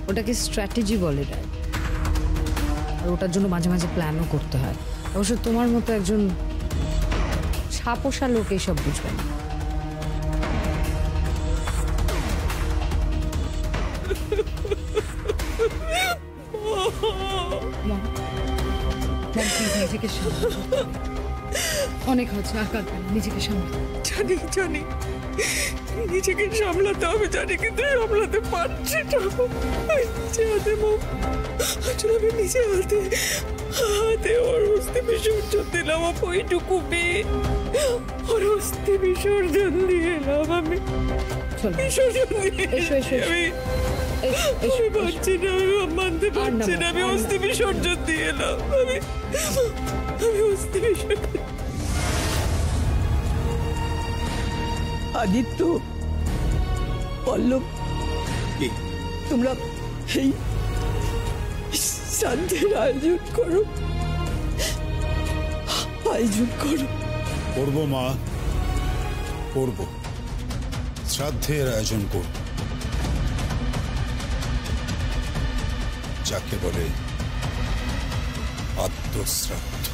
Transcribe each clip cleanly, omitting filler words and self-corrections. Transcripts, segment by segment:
ওটাকে স্ট্র্যাটেজি বলে দেয়, আর ওটার জন্য মাঝে মাঝে প্ল্যানও করতে হয়। অবশ্য তোমার মতো একজন ছাপোষা লোক এইসব বুঝবে না। নিজেকে অনেক হচ্ছে, আর কাঁদবেন, নিজেকে সামলাতে। জানি জানি নিজেকে সামলাতে হবে, জানি, কিন্তু সামলাতে পারছি না। নিজে হাতে আসলে আমি নিজে হাতে ওর অস্থি বিসর্জন দিলাম। ওইটুকু মেয়ে ওর অস্থি বিসর্জন দিয়ে এলাম আমি। বিসর্জন দিয়ে আমি পারছি না, আমি মানতে পারছি না। আমি অস্থি বিসর্জন দিয়ে এলাম। আমি অস্থি বিসর্জন। আদিত্য, পল্লব, তোমরা এই শ্রাদ্ধের আয়োজন করো, করবো মা, করবো। শ্রাদ্ধের আয়োজন করব, যাকে বলে আত্মশ্রাদ্ধ।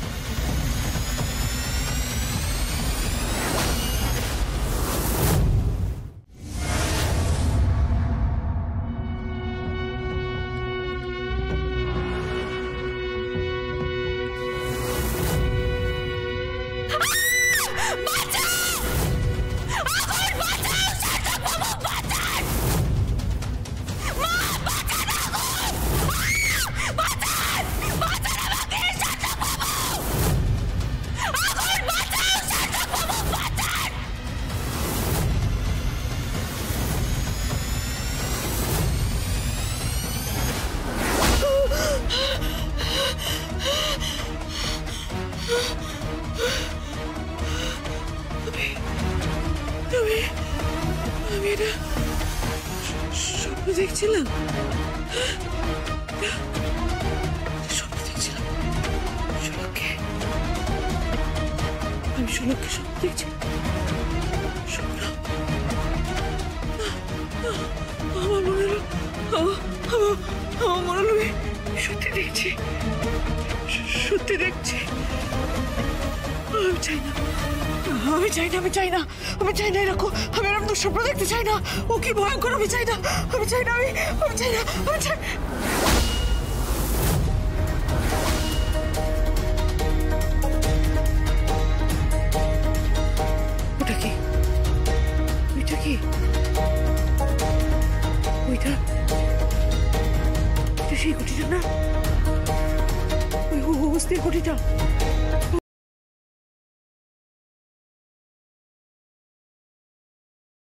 আমি এটা স্বপ্ন দেখছিলাম, স্বপ্ন দেখছিলাম। আমি শোলককে স্বপ্ন দেখছি। স্বপ্ন আমার মনে হলো, আমার মনে হলো সত্যি দেখছি, সত্যি দেখছি। আমি চাই না, আমি চাই না, আমি চাই না, আমি চাই না এরকম। আমি এরকম তো স্বপ্ন দেখতে চাই না। ও কি ভয়ঙ্কর, আমি চাই না, আমি চাই না, আমি চাই না, আমি চাই। ওটা কি? ওইটা কি? ওইটা সেই কুটিটা না? ওই অস্থির কুটিটা।